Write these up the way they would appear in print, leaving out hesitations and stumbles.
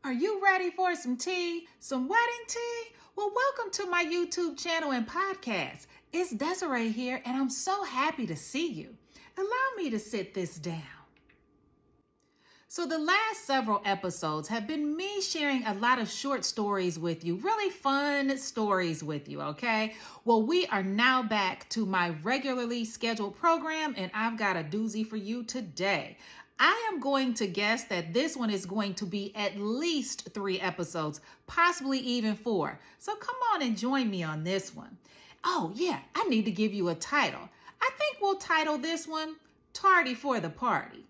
Are you ready for some tea? Some wedding tea? Well, welcome to my YouTube channel and podcast. It's Desiree here, and I'm so happy to see you. Allow me to sit this down. So the last several episodes have been me sharing a lot of short stories with you, really fun stories with you, okay? Well, we are now back to my regularly scheduled program, and I've got a doozy for you today. I am going to guess that this one is going to be at least 3 episodes, possibly even 4. So come on and join me on this one. Oh yeah, I need to give you a title. I think we'll title this one, Tardy for the Party.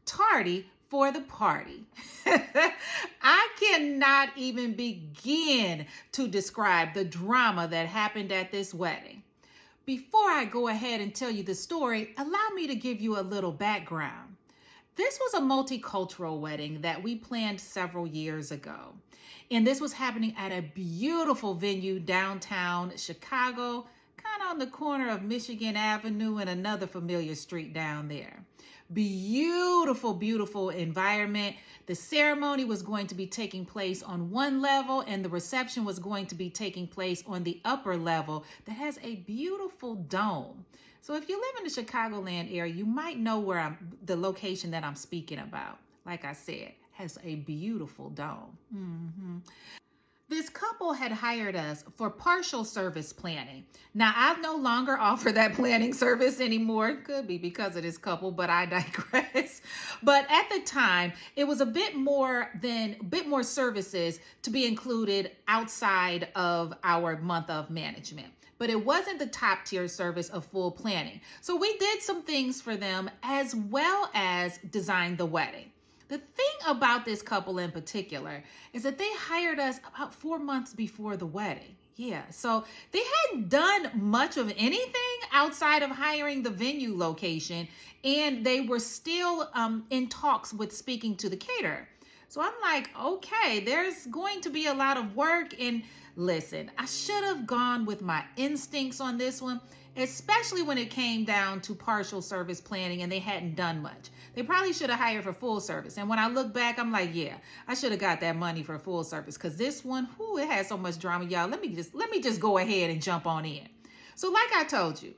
Tardy for the party. I cannot even begin to describe the drama that happened at this wedding. Before I go ahead and tell you the story, allow me to give you a little background. This was a multicultural wedding that we planned several years ago. And this was happening at a beautiful venue downtown Chicago, kind of on the corner of Michigan Avenue and another familiar street down there. Beautiful, beautiful environment. The ceremony was going to be taking place on one level and the reception was going to be taking place on the upper level that has a beautiful dome. So if you live in the Chicagoland area, you might know the location that I'm speaking about. Like I said, has a beautiful dome. This couple had hired us for partial service planning. Now, I no longer offer that planning service anymore. It could be because of this couple, but I digress. But at the time, it was a bit more services to be included outside of our month of management. But it wasn't the top tier service of full planning. So we did some things for them as well as design the wedding. The thing about this couple in particular is that they hired us about 4 months before the wedding. Yeah, so they hadn't done much of anything outside of hiring the venue location, and they were still in talks with speaking to the caterer. So I'm like, okay, there's going to be a lot of work. And listen, I should have gone with my instincts on this one, especially when it came down to partial service planning and they hadn't done much. They probably should have hired for full service. And when I look back, I'm like, yeah, I should have got that money for full service, because this one, it had so much drama, y'all. Let me just go ahead and jump on in. So like I told you,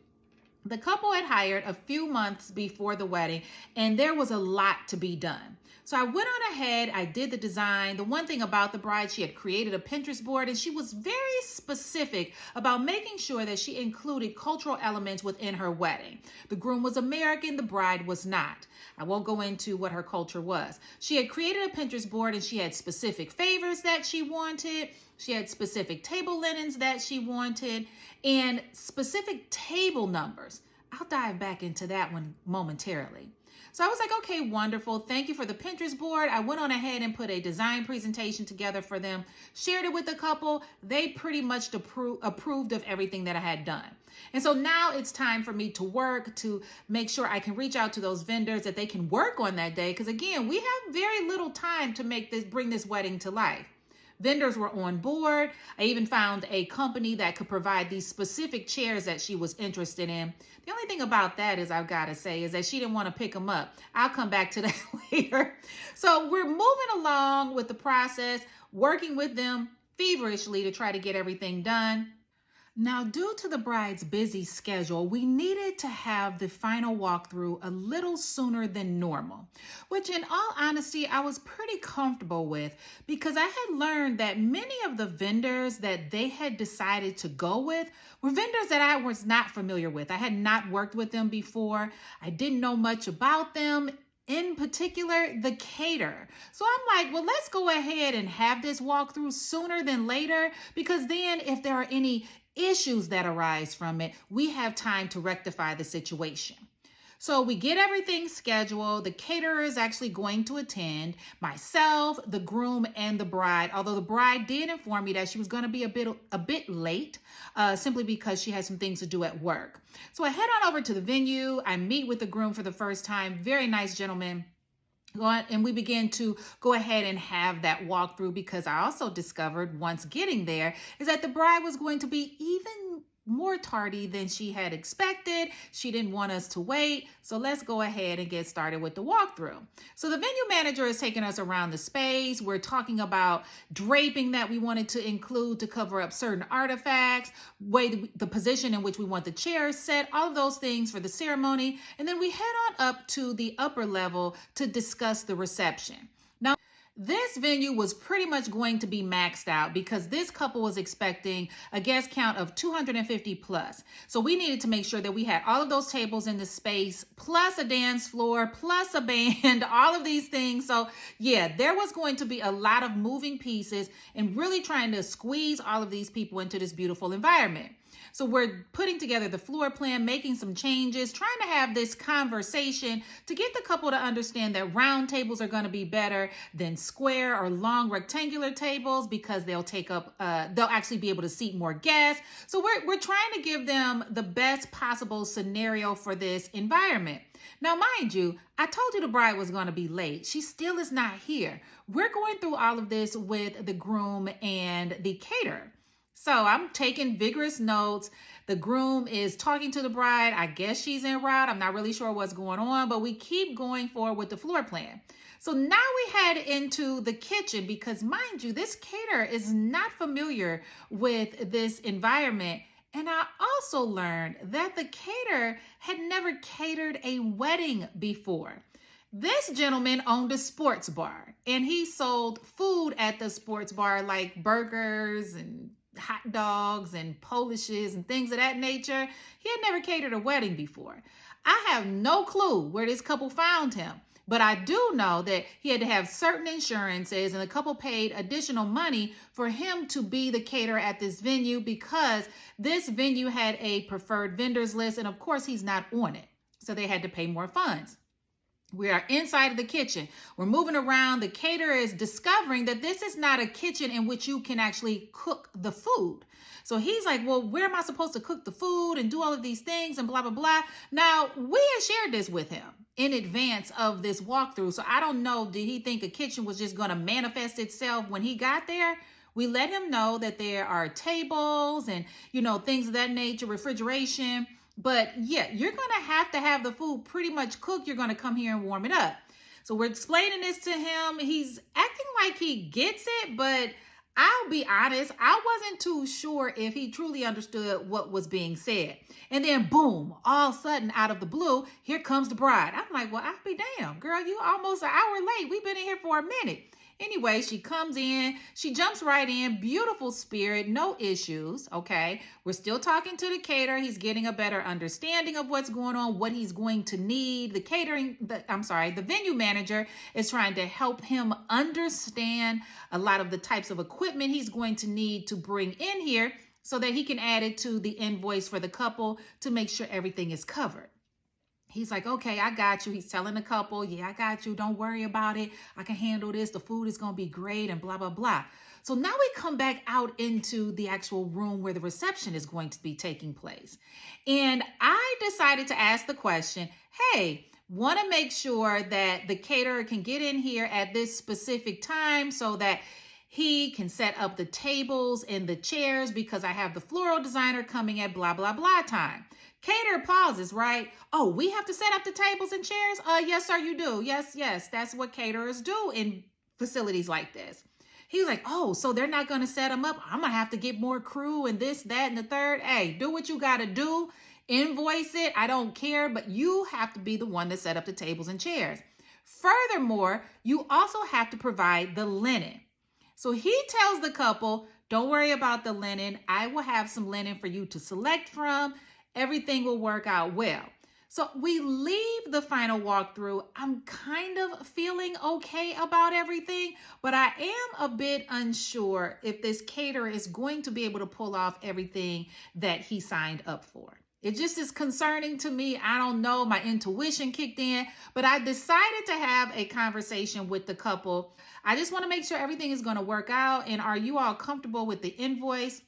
the couple had hired a few months before the wedding, and there was a lot to be done. So I went on ahead, I did the design. The one thing about the bride, she had created a Pinterest board, and she was very specific about making sure that she included cultural elements within her wedding. The groom was American, the bride was not. I won't go into what her culture was. She had created a Pinterest board, and she had specific favors that she wanted. She had specific table linens that she wanted and specific table numbers. I'll dive back into that one momentarily. So I was like, okay, wonderful. Thank you for the Pinterest board. I went on ahead and put a design presentation together for them, shared it with the couple. They pretty much approved of everything that I had done. And so now it's time for me to work to make sure I can reach out to those vendors that they can work on that day. Because again, we have very little time to bring this wedding to life. Vendors were on board. I even found a company that could provide these specific chairs that she was interested in. The only thing about that is, I've got to say, is that she didn't want to pick them up. I'll come back to that later. So we're moving along with the process, working with them feverishly to try to get everything done. Now, due to the bride's busy schedule, we needed to have the final walkthrough a little sooner than normal, which in all honesty, I was pretty comfortable with, because I had learned that many of the vendors that they had decided to go with were vendors that I was not familiar with. I had not worked with them before. I didn't know much about them. In particular, the caterer. So I'm like, well, let's go ahead and have this walkthrough sooner than later, because then if there are any issues that arise from it, we have time to rectify the situation. So we get everything scheduled. The caterer is actually going to attend, myself, the groom, and the bride. Although the bride did inform me that she was going to be a bit late, simply because she had some things to do at work. So I head on over to the venue. I meet with the groom for the first time. Very nice gentleman. And we began to go ahead and have that walkthrough, because I also discovered once getting there is that the bride was going to be even more tardy than she had expected. She didn't want us to wait. So let's go ahead and get started with the walkthrough. So the venue manager is taking us around the space. We're talking about draping that we wanted to include to cover up certain artifacts, the position in which we want the chairs set, all of those things for the ceremony. And then we head on up to the upper level to discuss the reception. Now, this venue was pretty much going to be maxed out because this couple was expecting a guest count of 250 plus. So we needed to make sure that we had all of those tables in the space, plus a dance floor, plus a band, all of these things. So yeah, there was going to be a lot of moving pieces and really trying to squeeze all of these people into this beautiful environment. So we're putting together the floor plan, making some changes, trying to have this conversation to get the couple to understand that round tables are going to be better than square or long rectangular tables because they'll actually be able to seat more guests. So we're trying to give them the best possible scenario for this environment. Now, mind you, I told you the bride was going to be late. She still is not here. We're going through all of this with the groom and the caterer. So I'm taking vigorous notes. The groom is talking to the bride. I guess she's en route. I'm not really sure what's going on, but we keep going forward with the floor plan. So now we head into the kitchen because, mind you, this caterer is not familiar with this environment. And I also learned that the caterer had never catered a wedding before. This gentleman owned a sports bar and he sold food at the sports bar like burgers and hot dogs and Polishes and things of that nature. He had never catered a wedding before. I have no clue where this couple found him, but I do know that he had to have certain insurances and the couple paid additional money for him to be the caterer at this venue because this venue had a preferred vendors list and of course he's not on it. So they had to pay more funds. We are inside of the kitchen. We're moving around. The caterer is discovering that this is not a kitchen in which you can actually cook the food. So he's like, well, where am I supposed to cook the food and do all of these things and blah, blah, blah. Now, we had shared this with him in advance of this walkthrough. So I don't know, did he think a kitchen was just going to manifest itself when he got there? We let him know that there are tables and, things of that nature, refrigeration. But yeah, you're going to have the food pretty much cooked. You're going to come here and warm it up. So we're explaining this to him. He's acting like he gets it, but I'll be honest, I wasn't too sure if he truly understood what was being said. And then boom, all of a sudden out of the blue, here comes the bride. I'm like, well, I'll be damned, girl, you almost an hour late. We've been in here for a minute. Anyway, she comes in, she jumps right in, beautiful spirit, no issues, okay? We're still talking to the caterer. He's getting a better understanding of what's going on, what he's going to need. The venue manager is trying to help him understand a lot of the types of equipment he's going to need to bring in here so that he can add it to the invoice for the couple to make sure everything is covered. He's like, okay, I got you. He's telling the couple, yeah, I got you. Don't worry about it. I can handle this. The food is going to be great and blah, blah, blah. So now we come back out into the actual room where the reception is going to be taking place. And I decided to ask the question, hey, want to make sure that the caterer can get in here at this specific time so that he can set up the tables and the chairs because I have the floral designer coming at blah, blah, blah time. Caterer pauses, right? Oh, we have to set up the tables and chairs? Yes, sir, you do. Yes, that's what caterers do in facilities like this. He's like, oh, so they're not going to set them up? I'm going to have to get more crew and this, that, and the third. Hey, do what you got to do. Invoice it. I don't care, but you have to be the one to set up the tables and chairs. Furthermore, you also have to provide the linen. So he tells the couple, don't worry about the linen. I will have some linen for you to select from. Everything will work out well. So we leave the final walkthrough. I'm kind of feeling okay about everything, but I am a bit unsure if this caterer is going to be able to pull off everything that he signed up for. It just is concerning to me. I don't know. My intuition kicked in, but I decided to have a conversation with the couple. I just want to make sure everything is going to work out. And are you all comfortable with the invoice?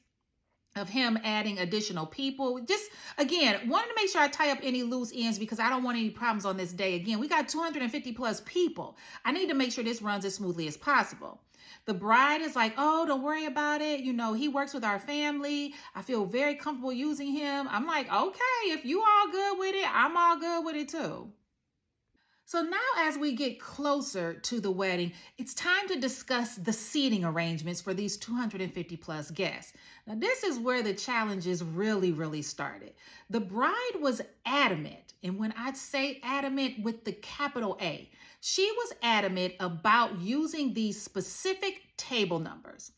of him adding additional people. Just, again, wanted to make sure I tie up any loose ends because I don't want any problems on this day. Again, we got 250 plus people. I need to make sure this runs as smoothly as possible. The bride is like, oh, don't worry about it. You know, he works with our family. I feel very comfortable using him. I'm like, okay, if you all good with it, I'm all good with it too. So now as we get closer to the wedding, it's time to discuss the seating arrangements for these 250 plus guests. Now this is where the challenges really started. The bride was adamant, and when I say adamant with the capital A, she was adamant about using these specific table numbers.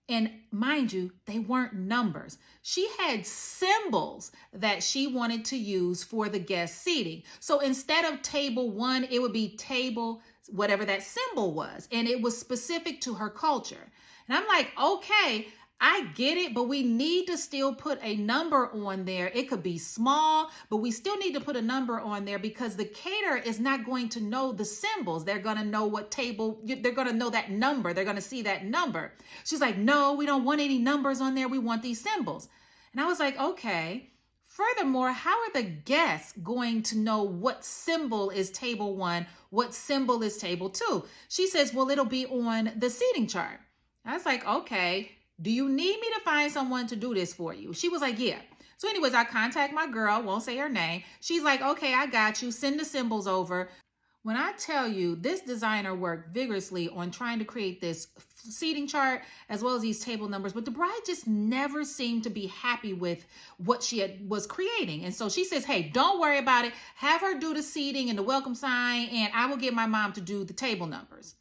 And mind you, they weren't numbers. She had symbols that she wanted to use for the guest seating. So instead of table 1, it would be table, whatever that symbol was. And it was specific to her culture. And I'm like, okay, I get it, but we need to still put a number on there. It could be small, but we still need to put a number on there because the caterer is not going to know the symbols. They're going to know what table, they're going to know that number. They're going to see that number. She's like, no, we don't want any numbers on there. We want these symbols. And I was like, okay. Furthermore, how are the guests going to know what symbol is table 1, what symbol is table 2? She says, well, it'll be on the seating chart. I was like, okay. Do you need me to find someone to do this for you? She was like, yeah. So anyways, I contact my girl, won't say her name. She's like, okay, I got you. Send the symbols over. When I tell you this designer worked vigorously on trying to create this seating chart as well as these table numbers, but the bride just never seemed to be happy with what she was creating. And so she says, hey, don't worry about it. Have her do the seating and the welcome sign, and I will get my mom to do the table numbers.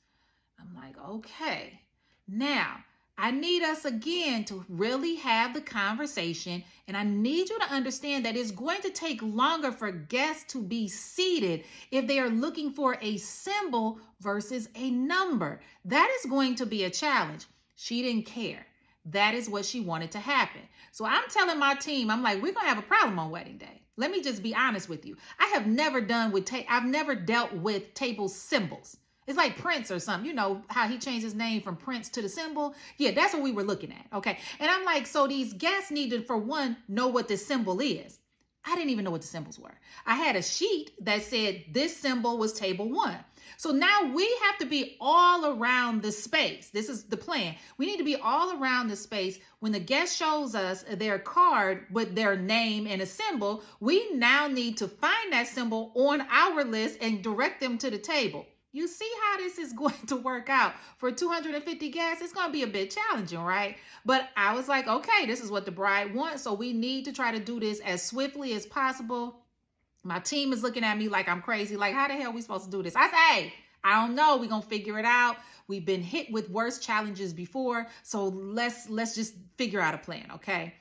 I'm like, okay. Now, I need us again to really have the conversation, and I need you to understand that it's going to take longer for guests to be seated if they are looking for a symbol versus a number. That is going to be a challenge. She didn't care. That is what she wanted to happen. So I'm telling my team, I'm like, we're going to have a problem on wedding day. Let me just be honest with you. I've never dealt with table symbols. It's like Prince or something, you know, how he changed his name from Prince to the symbol. Yeah, that's what we were looking at. Okay. And I'm like, so these guests needed, for one, know what this symbol is. I didn't even know what the symbols were. I had a sheet that said this symbol was table 1. So now we have to be all around the space. This is the plan. We need to be all around the space. When the guest shows us their card with their name and a symbol, we now need to find that symbol on our list and direct them to the table. You see how this is going to work out for 250 guests? It's going to be a bit challenging, right? But I was like, okay, this is what the bride wants. So we need to try to do this as swiftly as possible. My team is looking at me like I'm crazy. Like, how the hell are we supposed to do this? I say, hey, I don't know. We're going to figure it out. We've been hit with worse challenges before. So let's just figure out a plan, okay?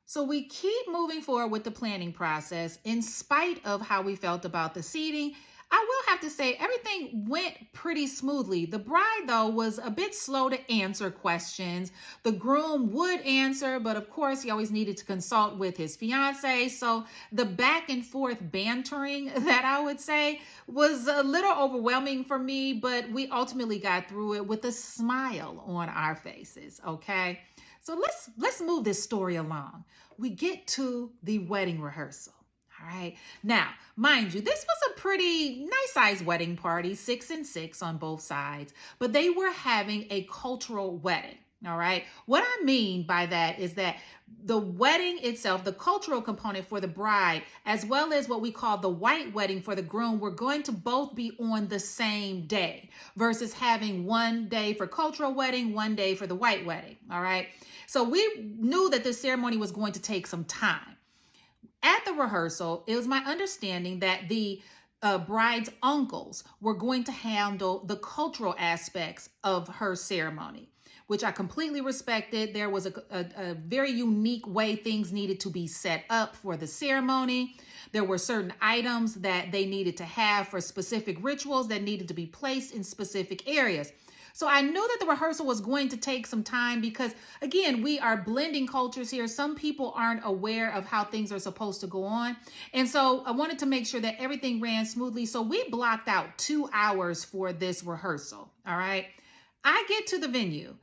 So we keep moving forward with the planning process in spite of how we felt about the seating. I will have to say everything went pretty smoothly. The bride, though, was a bit slow to answer questions. The groom would answer, but of course, he always needed to consult with his fiance. So the back and forth bantering that I would say was a little overwhelming for me, but we ultimately got through it with a smile on our faces, okay? So let's move this story along. We get to the wedding rehearsal. All right. Now, mind you, this was a pretty nice sized wedding party, 6 and 6 on both sides, but they were having a cultural wedding. All right. What I mean by that is that the wedding itself, the cultural component for the bride, as well as what we call the white wedding for the groom, were going to both be on the same day versus having one day for cultural wedding, one day for the white wedding. All right. So we knew that this ceremony was going to take some time. At the rehearsal, it was my understanding that the bride's uncles were going to handle the cultural aspects of her ceremony, which I completely respected. There was a very unique way things needed to be set up for the ceremony. There were certain items that they needed to have for specific rituals that needed to be placed in specific areas. So I knew that the rehearsal was going to take some time because, again, we are blending cultures here. Some people aren't aware of how things are supposed to go on. And so I wanted to make sure that everything ran smoothly. So we blocked out 2 hours for this rehearsal. All right. I get to the venue.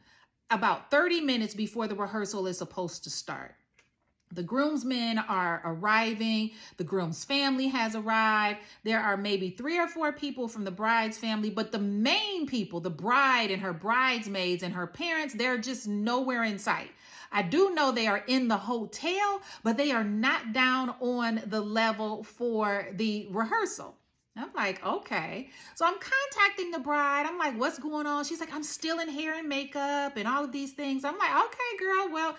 about 30 minutes before the rehearsal is supposed to start. The groomsmen are arriving. The groom's family has arrived. There are maybe 3 or 4 people from the bride's family, but the main people, the bride and her bridesmaids and her parents, they're just nowhere in sight. I do know they are in the hotel, but they are not down on the level for the rehearsal. I'm like, okay. So I'm contacting the bride. I'm like, what's going on? She's like, I'm still in hair and makeup and all of these things. I'm like, okay, girl, well,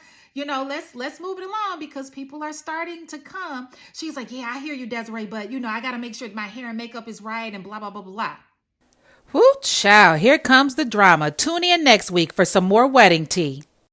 let's move it along because people are starting to come. She's like, yeah, I hear you, Desiree, but I got to make sure my hair and makeup is right and blah, blah, blah, blah, blah. Whoo, child, here comes the drama. Tune in next week for some more wedding tea.